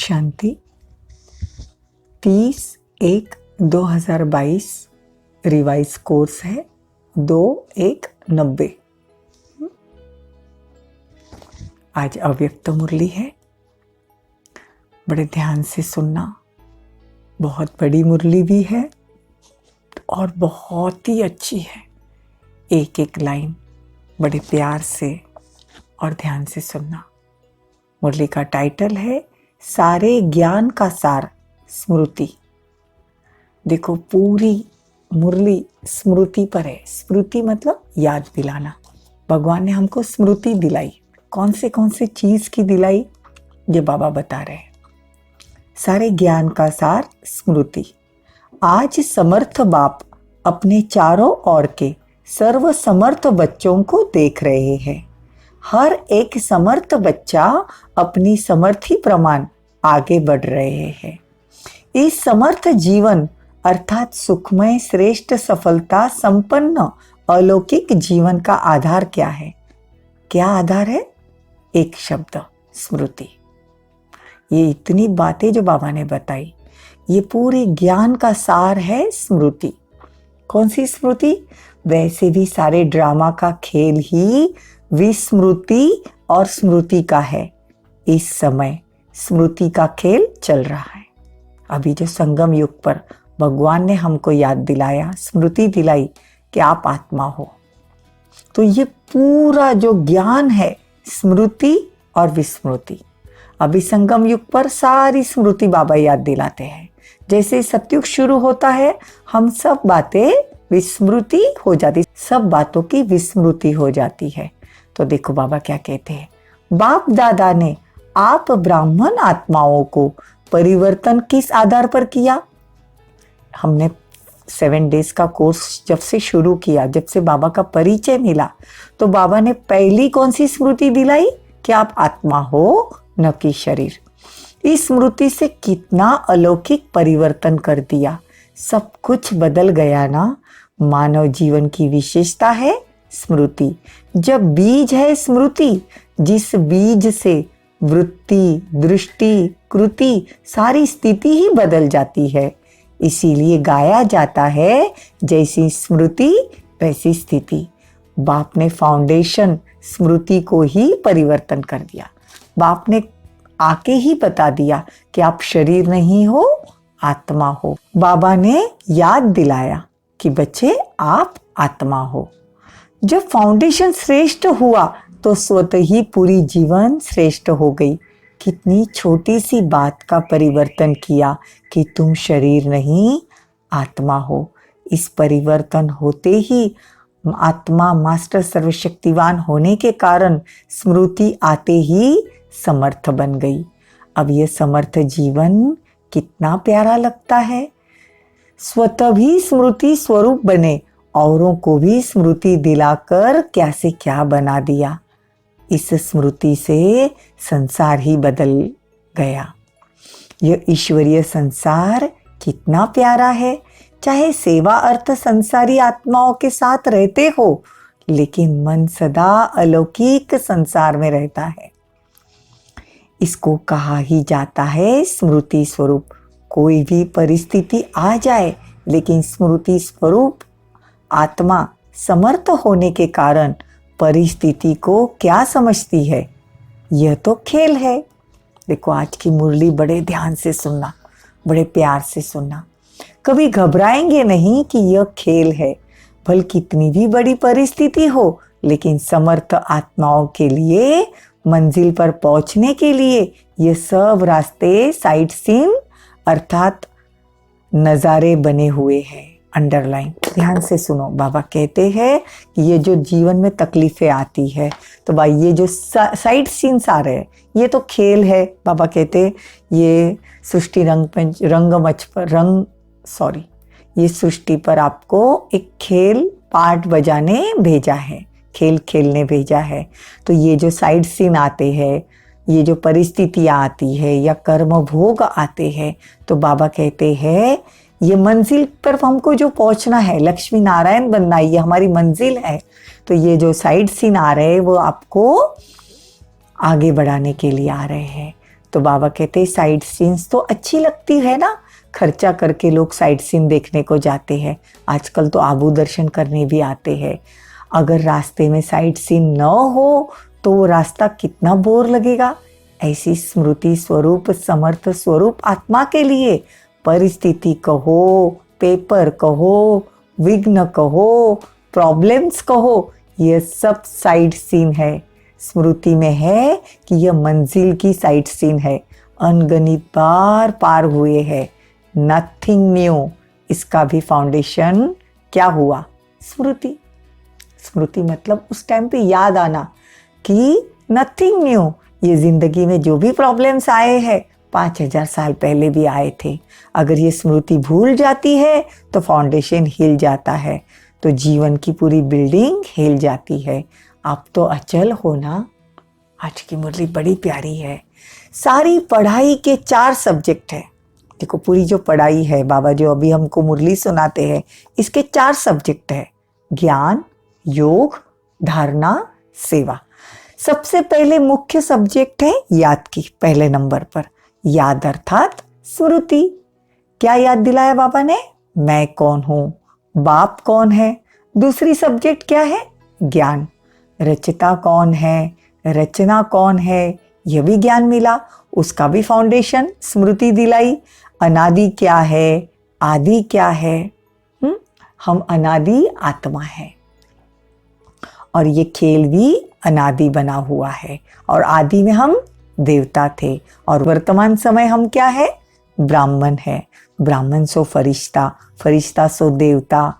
शांति। 30/1/2022 revise course है 2/1/90। आज अव्यक्त मुरली है, बड़े ध्यान से सुनना। बहुत बड़ी मुरली भी है और बहुत ही अच्छी है। एक एक लाइन बड़े प्यार से और ध्यान से सुनना। मुरली का टाइटल है सारे ज्ञान का सार स्मृति। देखो, पूरी मुरली स्मृति पर है। स्मृति मतलब याद दिलाना। भगवान ने हमको स्मृति दिलाई। कौन से चीज की दिलाई, ये बाबा बता रहे हैं। सारे ज्ञान का सार स्मृति। आज समर्थ बाप अपने चारों ओर के सर्व समर्थ बच्चों को देख रहे हैं। हर एक समर्थ बच्चा अपनी समर्थी प्रमाण आगे बढ़ रहे हैं। इस समर्थ जीवन अर्थात सुखमय श्रेष्ठ सफलता संपन्न अलौकिक जीवन का आधार क्या है? क्या आधार है? एक शब्द, स्मृति। ये इतनी बातें जो बाबा ने बताई, ये पूरे ज्ञान का सार है स्मृति। कौन सी स्मृति? वैसे भी सारे ड्रामा का खेल ही विस्मृति और स्मृति का है। इस समय स्मृति का खेल चल रहा है। अभी जो संगम युग पर भगवान ने हमको याद दिलाया, स्मृति दिलाई कि आप आत्मा हो, तो ये पूरा जो ज्ञान है स्मृति और विस्मृति। अभी संगम युग पर सारी स्मृति बाबा याद दिलाते हैं। जैसे सतयुग शुरू होता है, हम सब बातें विस्मृति हो जाती, सब बातों की विस्मृति हो जाती है। तो देखो बाबा क्या कहते हैं। बाप दादा ने आप ब्राह्मण आत्माओं को परिवर्तन किस आधार पर किया? हमने 7 डेज का कोर्स जब से शुरू किया, जब से बाबा का परिचय मिला, तो बाबा ने पहली कौन सी स्मृति दिलाई कि आप आत्मा हो, न कि शरीर। इस स्मृति से कितना अलौकिक परिवर्तन कर दिया। सब कुछ बदल गया ना। मानव जीवन की विशेषता है स्मृति। जब बीज है स्मृति, जिस बीज से वृत्ति, दृष्टि, कृति, सारी स्थिति ही बदल जाती है। इसीलिए गाया जाता है, जैसी स्मृति वैसी स्थिति। बाप ने फाउंडेशन स्मृति को ही परिवर्तन कर दिया। बाप ने आके ही बता दिया कि आप शरीर नहीं हो, आत्मा हो। बाबा ने याद दिलाया कि बच्चे आप आत्मा हो। जब फाउंडेशन श्रेष्ठ हुआ तो स्वतः ही पूरी जीवन श्रेष्ठ हो गई। कितनी छोटी सी बात का परिवर्तन किया कि तुम शरीर नहीं, आत्मा हो। इस परिवर्तन होते ही आत्मा मास्टर सर्वशक्तिवान होने के कारण स्मृति आते ही समर्थ बन गई। अब ये समर्थ जीवन कितना प्यारा लगता है। स्वतः भी स्मृति स्वरूप बने, औरों को भी स्मृति दिलाकर क्या से क्या बना दिया। इस स्मृति से संसार ही बदल गया। यह ईश्वरीय संसार कितना प्यारा है। चाहे सेवा अर्थ संसारी आत्माओं के साथ रहते हो, लेकिन मन सदा अलौकिक संसार में रहता है। इसको कहा ही जाता है स्मृति स्वरूप। कोई भी परिस्थिति आ जाए, लेकिन स्मृति स्वरूप आत्मा समर्थ होने के कारण परिस्थिति को क्या समझती है? यह तो खेल है। देखो, आज की मुरली बड़े ध्यान से सुनना, बड़े प्यार से सुनना। कभी घबराएंगे नहीं कि यह खेल है। भले कितनी भी बड़ी परिस्थिति हो, लेकिन समर्थ आत्माओं के लिए मंजिल पर पहुंचने के लिए ये सब रास्ते साइड सीन अर्थात नज़ारे बने हुए हैं। अंडरलाइन, ध्यान से सुनो। बाबा कहते हैं कि ये जो जीवन में तकलीफें आती है, तो भाई ये जो साइड सीन्स आ रहे हैं, ये तो खेल है। बाबा कहते हैं ये सृष्टि ये सृष्टि पर आपको एक खेल पार्ट बजाने भेजा है, खेल खेलने भेजा है। तो ये जो साइड सीन आते हैं, ये जो परिस्थितियाँ आती है या कर्म भोग आते हैं, तो बाबा कहते हैं ये मंजिल पर हमको जो पहुंचना है, लक्ष्मी नारायण बनना, ये हमारी मंजिल है। तो ये जो साइड सीन आ रहे हैं वो आपको आगे बढ़ाने के लिए आ रहे हैं। तो बाबा कहते साइड सीन्स तो अच्छी लगती है ना, खर्चा करके लोग साइड सीन देखने को जाते हैं, आजकल तो आबू दर्शन करने भी आते हैं। अगर रास्ते में साइड सीन न हो तो वो रास्ता कितना बोर लगेगा। ऐसी स्मृति स्वरूप समर्थ स्वरूप आत्मा के लिए परिस्थिति कहो, पेपर कहो, विघ्न कहो, प्रॉब्लम्स कहो, ये सब साइड सीन है। स्मृति में है कि यह मंजिल की साइड सीन है, अनगणित बार पार हुए हैं, नथिंग न्यू। इसका भी फाउंडेशन क्या हुआ? स्मृति। स्मृति मतलब उस टाइम पे याद आना कि नथिंग न्यू, ये जिंदगी में जो भी प्रॉब्लम्स आए हैं 5000 साल पहले भी आए थे। अगर ये स्मृति भूल जाती है तो फाउंडेशन हिल जाता है, तो जीवन की पूरी बिल्डिंग हिल जाती है। आप तो अचल हो ना। आज की मुरली बड़ी प्यारी है। सारी पढ़ाई के 4 सब्जेक्ट है। देखो पूरी जो पढ़ाई है, बाबा जो अभी हमको मुरली सुनाते हैं, इसके 4 सब्जेक्ट है, ज्ञान, योग, धारणा, सेवा। सबसे पहले मुख्य सब्जेक्ट है याद की, पहले नंबर पर याद अर्थात स्मृति। क्या याद दिलाया बाबा ने? मैं कौन हूं, बाप कौन है। दूसरी सब्जेक्ट क्या है? ज्ञान। रचता कौन है, रचना कौन है, यह भी ज्ञान मिला, उसका भी फाउंडेशन स्मृति दिलाई। अनादि क्या है, आदि क्या है। हम अनादि आत्मा है और ये खेल भी अनादि बना हुआ है, और आदि में हम देवता थे, और वर्तमान समय हम क्या है? ब्राह्मण है। ब्राह्मण सो फरिश्ता, फरिश्ता सो देवता।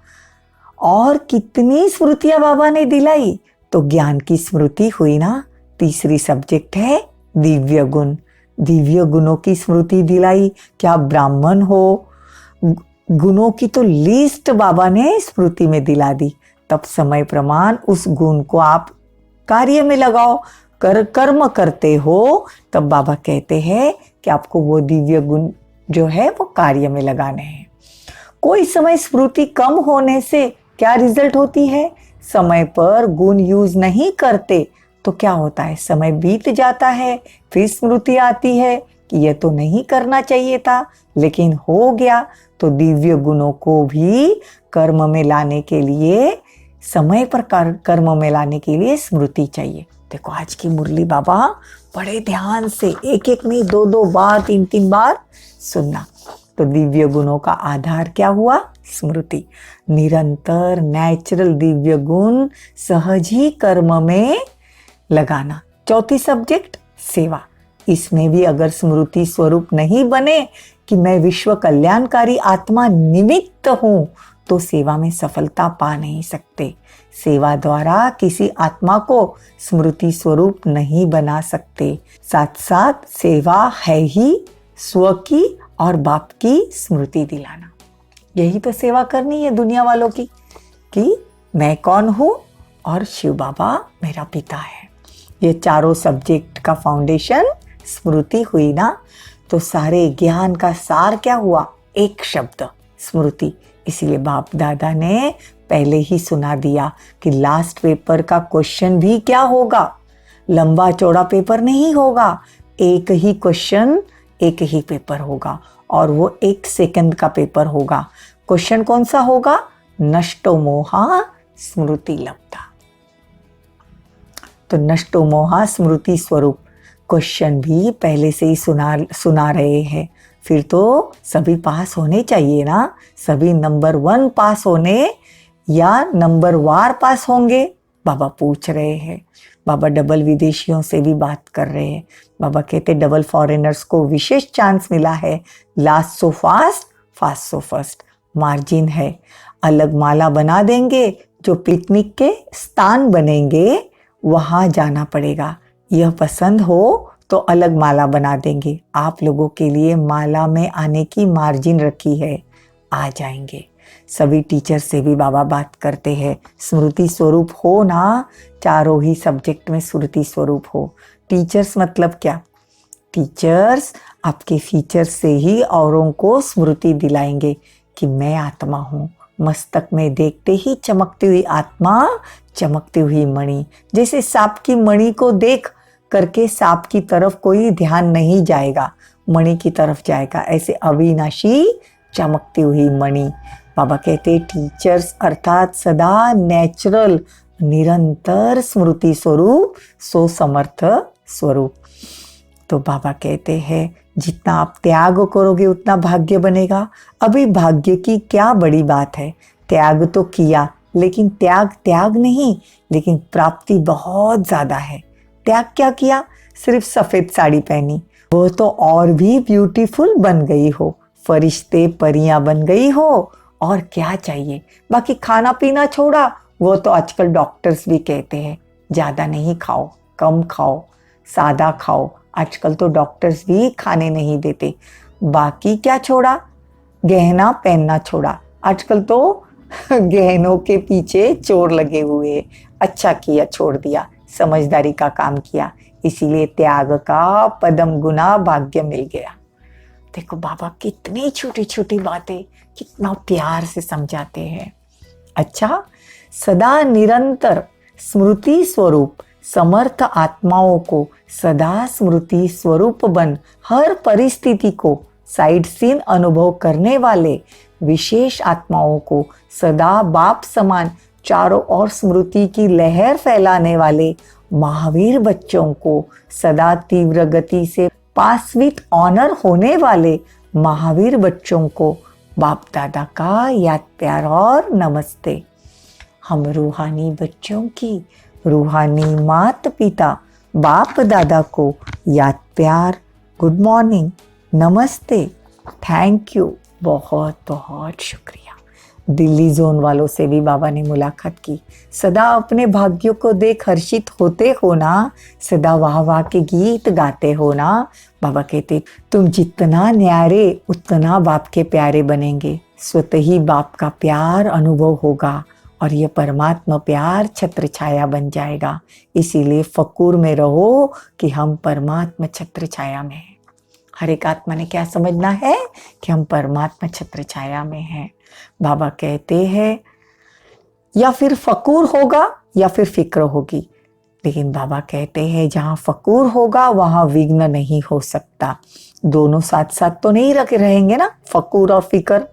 और कितनी स्मृतियां बाबा ने दिलाई। तो ज्ञान की स्मृति हुई ना। तीसरी सब्जेक्ट है दिव्य गुण। दिव्य गुणों की स्मृति दिलाई। क्या ब्राह्मण हो, गुणों की तो लिस्ट बाबा ने स्मृति में दिला दी। तब समय प्रमाण उस गुण को आप कार्य में लगाओ, कर्म करते हो, तब बाबा कहते हैं कि आपको वो दिव्य गुण जो है वो कार्य में लगाने हैं। कोई समय स्मृति कम होने से क्या रिजल्ट होती है? समय पर गुण यूज नहीं करते तो क्या होता है? समय बीत जाता है, फिर स्मृति आती है कि यह तो नहीं करना चाहिए था, लेकिन हो गया। तो दिव्य गुणों को भी कर्म में लाने के लिए, समय पर कर्म में लाने के लिए स्मृति चाहिए। देखो आज की मुरली बाबा बड़े ध्यान से एक एक नहीं, 2-2 बार, 3-3 बार सुनना। तो दिव्य गुणों का आधार क्या हुआ? स्मृति। निरंतर नेचुरल दिव्य गुण सहज ही कर्म में लगाना। चौथी सब्जेक्ट सेवा। इसमें भी अगर स्मृति स्वरूप नहीं बने कि मैं विश्व कल्याणकारी आत्मा निमित्त हूं, तो सेवा में सफलता पा नहीं सकते। सेवा द्वारा किसी आत्मा को स्मृति स्वरूप नहीं बना सकते। साथ साथ सेवा है ही स्व की और बाप की स्मृति दिलाना। यही तो सेवा करनी है दुनिया वालों की, कि मैं कौन हूं और शिव बाबा मेरा पिता है। ये चारों सब्जेक्ट का फाउंडेशन स्मृति हुई ना। तो सारे ज्ञान का सार क्या हुआ? एक शब्द, स्मृति। इसीलिए बाप दादा ने पहले ही सुना दिया कि लास्ट पेपर का क्वेश्चन भी क्या होगा? लंबा चौड़ा पेपर नहीं होगा, एक ही क्वेश्चन, एक ही पेपर होगा, और वो 1 सेकंड का पेपर होगा। क्वेश्चन कौन सा होगा? नष्टो मोहा स्मृति लब्धा। तो नष्टो मोहा स्मृति स्वरूप क्वेश्चन भी पहले से ही सुना रहे हैं। फिर तो सभी पास होने चाहिए ना। सभी नंबर 1 पास होने या नंबर वार पास होंगे, बाबा पूछ रहे हैं। बाबा डबल विदेशियों से भी बात कर रहे हैं। बाबा कहते डबल फॉरेनर्स को विशेष चांस मिला है। Last so fast, fast so first. Margin है, अलग माला बना देंगे। जो पिकनिक के स्थान बनेंगे वहां जाना पड़ेगा। यह पसंद हो तो अलग माला बना देंगे। आप लोगों के लिए माला में आने की मार्जिन रखी है, आ जाएंगे। सभी टीचर से भी बाबा बात करते हैं, स्मृति स्वरूप हो ना। चारों ही सब्जेक्ट में स्मृति स्वरूप हो। टीचर्स मतलब क्या? टीचर्स आपके फीचर्स से ही औरों को स्मृति दिलाएंगे कि मैं आत्मा हूँ। मस्तक में देखते ही चमकती हुई आत्मा, चमकती हुई मणि। जैसे सांप की मणि को देख करके सांप की तरफ कोई ध्यान नहीं जाएगा, मणि की तरफ जाएगा। ऐसे अविनाशी चमकती हुई मणि। बाबा कहते टीचर्स अर्थात सदा नेचुरल निरंतर स्मृति स्वरूप सो समर्थ स्वरूप। तो बाबा कहते हैं जितना आप त्याग करोगे उतना भाग्य बनेगा। अभी भाग्य की क्या बड़ी बात है, त्याग तो किया, लेकिन त्याग नहीं, लेकिन प्राप्ति बहुत ज्यादा है। त्याग क्या किया, सिर्फ सफेद साड़ी पहनी, वो तो और भी ब्यूटीफुल बन गई हो, फरिश्ते परियां बन गई हो, और क्या चाहिए। बाकी खाना पीना छोड़ा, वो तो आजकल डॉक्टर्स भी कहते हैं ज्यादा नहीं खाओ, कम खाओ, सादा खाओ। आजकल तो डॉक्टर्स भी खाने नहीं देते। बाकी क्या छोड़ा, गहना पहनना छोड़ा। आजकल तो गहनों के पीछे चोर लगे हुए। अच्छा किया, छोड़ दिया, समझदारी का काम किया, इसीलिए त्याग का पदम गुना भाग्य मिल गया। देखो बाबा कितनी छोटी छोटी बातें कितना प्यार से समझाते हैं। अच्छा, सदा निरंतर स्मृति स्वरूप समर्थ आत्माओं को सदा स्मृति स्वरूप बन हर परिस्थिति को साइड सीन अनुभव करने वाले विशेष आत्माओं को सदा बाप समान चारों ओर स्मृति की लहर फैलाने वाले महावीर बच्चों को सदा तीव्र गति से पास विथ ऑनर होने वाले महावीर बच्चों को बाप दादा का याद प्यार और नमस्ते। हम रूहानी बच्चों की रूहानी माता पिता बाप दादा को याद प्यार, गुड मॉर्निंग, नमस्ते, थैंक यू, बहुत बहुत शुक्रिया। दिल्ली जोन वालों से भी बाबा ने मुलाकात की। सदा अपने भाग्यों को देख हर्षित होते हो ना, सदा वाह वाह के गीत गाते हो ना। बाबा कहते तुम जितना न्यारे उतना बाप के प्यारे बनेंगे, स्वतः ही बाप का प्यार अनुभव होगा और ये परमात्मा प्यार छत्र छाया बन जाएगा। इसीलिए फकूर में रहो कि हम परमात्मा छत्र छाया में हैं। हर एक आत्मा ने क्या समझना है कि हम परमात्मा छत्र छाया में हैं। बाबा कहते हैं या फिर फकूर होगा या फिर फिक्र होगी, लेकिन बाबा कहते हैं जहाँ फकूर होगा वहाँ विघ्न नहीं हो सकता। दोनों साथ साथ तो नहीं रहेंगे ना, फकूर और फिक्र।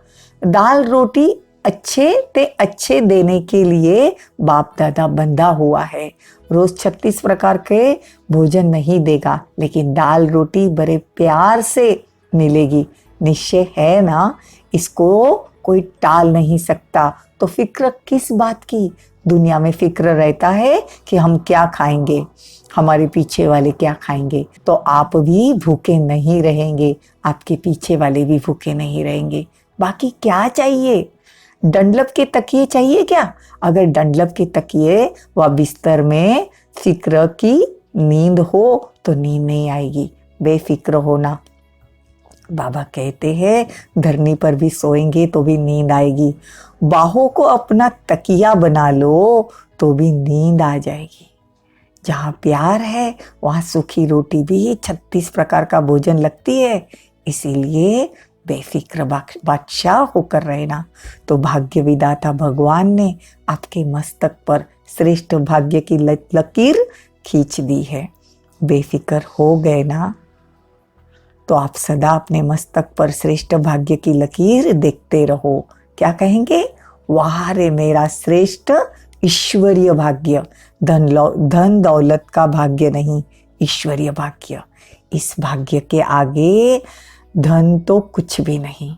दाल रोटी अच्छे देने के लिए बाप दादा बंधा हुआ है। रोज 36 प्रकार के भोजन नहीं देगा, लेकिन दाल रोटी बड़े प्यार से मिलेगी। निश्चय है ना, इसको कोई टाल नहीं सकता। तो फिक्र किस बात की, दुनिया में फिक्र रहता है कि हम क्या खाएंगे, हमारे पीछे वाले क्या खाएंगे। तो आप भी भूखे नहीं रहेंगे, आपके पीछे वाले भी भूखे नहीं रहेंगे। बाकी क्या चाहिए, डंडलप के तकिए चाहिए क्या? अगर डंडलप के तकिए व बिस्तर में फिक्र की नींद हो तो नींद नहीं आएगी। बेफिक्र होना। बाबा कहते हैं धरनी पर भी सोएंगे तो भी नींद आएगी। बाहों को अपना तकिया बना लो तो भी नींद आ जाएगी। जहाँ प्यार है वहाँ सूखी रोटी भी 36 प्रकार का भोजन लगती है। इसीलिए बेफिक्र बादशाह होकर रहना। तो भाग्य विदाता भगवान ने आपके मस्तक पर श्रेष्ठ भाग्य की लकीर खींच दी है। बेफिक्र हो गए ना, तो आप सदा अपने मस्तक पर श्रेष्ठ भाग्य की लकीर देखते रहो। क्या कहेंगे? वाह रे मेरा श्रेष्ठ ईश्वरीय भाग्य। धन दौलत का भाग्य नहीं, ईश्वरीय भाग्य। इस भाग्य के आगे धन तो कुछ भी नहीं,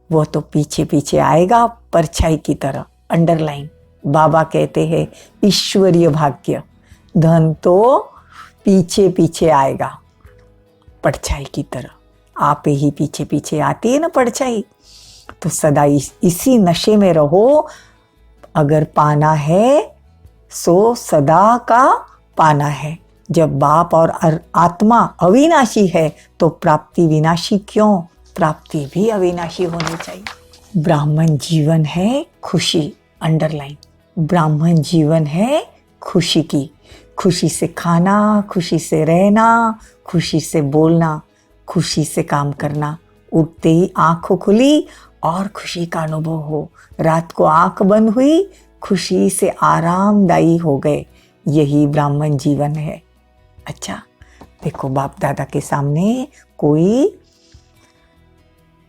वो तो पीछे पीछे आएगा परछाई की तरह। अंडरलाइन। बाबा कहते हैं ईश्वरीय भाग्य। धन तो पीछे पीछे आएगा परछाई की तरह। आप ही पीछे पीछे आती है ना परछाई। तो सदा इसी नशे में रहो। अगर पाना है सो सदा का पाना है। जब बाप और आत्मा अविनाशी है तो प्राप्ति विनाशी क्यों? प्राप्ति भी अविनाशी होनी चाहिए। ब्राह्मण जीवन है खुशी। अंडरलाइन। ब्राह्मण जीवन है खुशी की। खुशी से खाना, खुशी से रहना, खुशी से बोलना, खुशी से काम करना। उठते ही आँख खुली और खुशी का अनुभव हो। रात को आँख बंद हुई, खुशी से आरामदायी हो गए। यही ब्राह्मण जीवन है। अच्छा, देखो बाप दादा के सामने कोई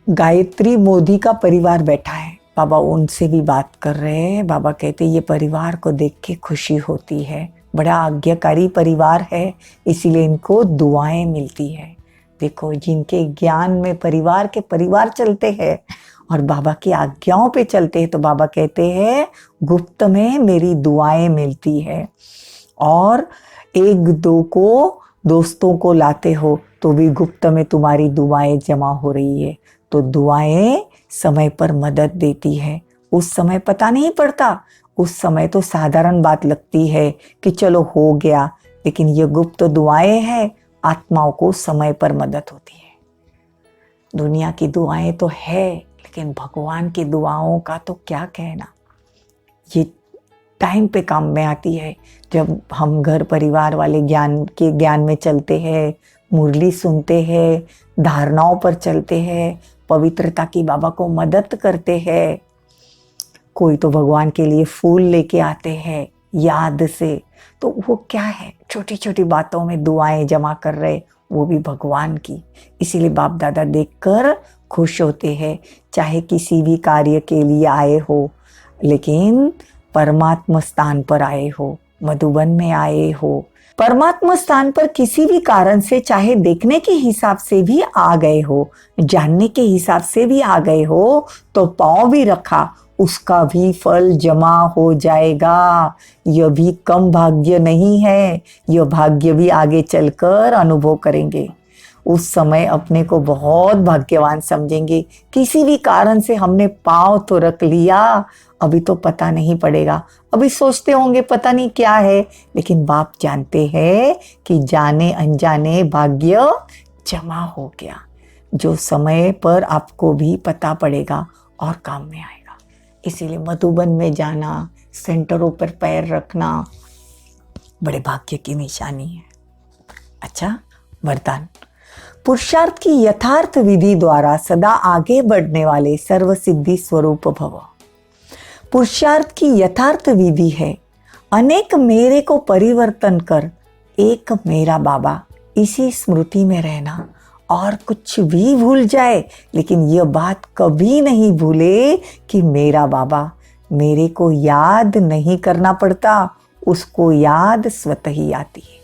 गायत्री मोदी का परिवार बैठा है, बाबा उनसे भी बात कर रहे हैं। बाबा कहते ये परिवार को देख के खुशी होती है, बड़ा आज्ञाकारी परिवार है, इसीलिए इनको दुआएं मिलती है। देखो जिनके ज्ञान में परिवार के परिवार चलते हैं और बाबा की आज्ञाओं पे चलते हैं, तो बाबा कहते हैं गुप्त में मेरी दुआएं मिलती है। और एक दो को दोस्तों को लाते हो तो भी गुप्त में तुम्हारी दुआएं जमा हो रही है। तो दुआएं समय पर मदद देती है। उस समय पता नहीं पड़ता, उस समय तो साधारण बात लगती है कि चलो हो गया, लेकिन ये गुप्त दुआएं हैं, आत्माओं को समय पर मदद होती है। दुनिया की दुआएं तो है, लेकिन भगवान की दुआओं का तो क्या कहना। ये टाइम पे काम में आती है जब हम घर परिवार वाले ज्ञान में चलते हैं, मुरली सुनते हैं, धारणाओं पर चलते हैं, पवित्रता की बाबा को मदद करते हैं। कोई तो भगवान के लिए फूल लेके आते हैं याद से, तो वो क्या है, छोटी छोटी बातों में दुआएं जमा कर रहे, वो भी भगवान की। इसीलिए बाप दादा देखकर खुश होते हैं। चाहे किसी भी कार्य के लिए आए हो, लेकिन परमात्मा स्थान पर आए हो, मधुबन में आए हो, परमात्मा स्थान पर किसी भी कारण से, चाहे देखने के हिसाब से भी आ गए हो, जानने के हिसाब से भी आ गए हो, तो पाँव भी रखा, उसका भी फल जमा हो जाएगा। यह भी कम भाग्य नहीं है, यह भाग्य भी आगे चलकर अनुभव करेंगे। उस समय अपने को बहुत भाग्यवान समझेंगे। किसी भी कारण से हमने पाँव तो रख लिया, अभी तो पता नहीं पड़ेगा, अभी सोचते होंगे पता नहीं क्या है, लेकिन बाप जानते हैं कि जाने अनजाने भाग्य जमा हो गया, जो समय पर आपको भी पता पड़ेगा और काम में आएगा। इसीलिए मधुबन में जाना, सेंटरों पर पैर रखना बड़े भाग्य की निशानी है। अच्छा, वरदान। पुरुषार्थ की यथार्थ विधि द्वारा सदा आगे बढ़ने वाले सर्वसिद्धि स्वरूप भव। पुरुषार्थ की यथार्थ विधि है अनेक मेरे को परिवर्तन कर एक मेरा बाबा, इसी स्मृति में रहना। और कुछ भी भूल जाए, लेकिन यह बात कभी नहीं भूले कि मेरा बाबा, मेरे को याद नहीं करना पड़ता, उसको याद स्वतः ही आती है।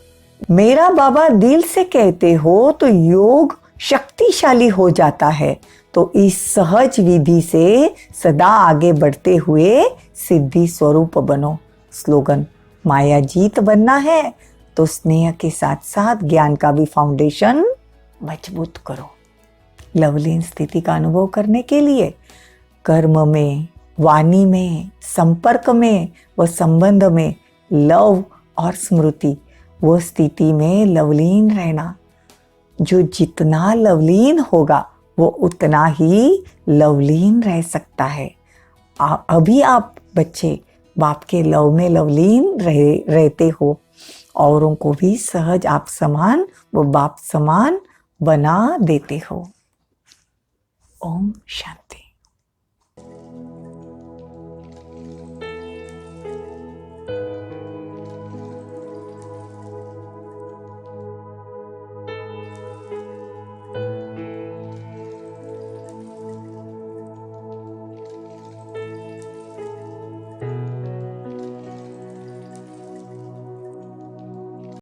मेरा बाबा दिल से कहते हो तो योग शक्तिशाली हो जाता है। तो इस सहज विधि से सदा आगे बढ़ते हुए सिद्धि स्वरूप बनो। स्लोगन, माया जीत बनना है तो स्नेह के साथ साथ ज्ञान का भी फाउंडेशन मजबूत करो। लवलीन स्थिति का अनुभव करने के लिए कर्म में, वाणी में, संपर्क में व संबंध में लव और स्मृति, वह स्थिति में लवलीन रहना। जो जितना लवलीन होगा वो उतना ही लवलीन रह सकता है। अभी आप बच्चे बाप के लव में लवलीन रहते हो, औरों को भी सहज आप समान व बाप समान बना देते हो। ओम शांति।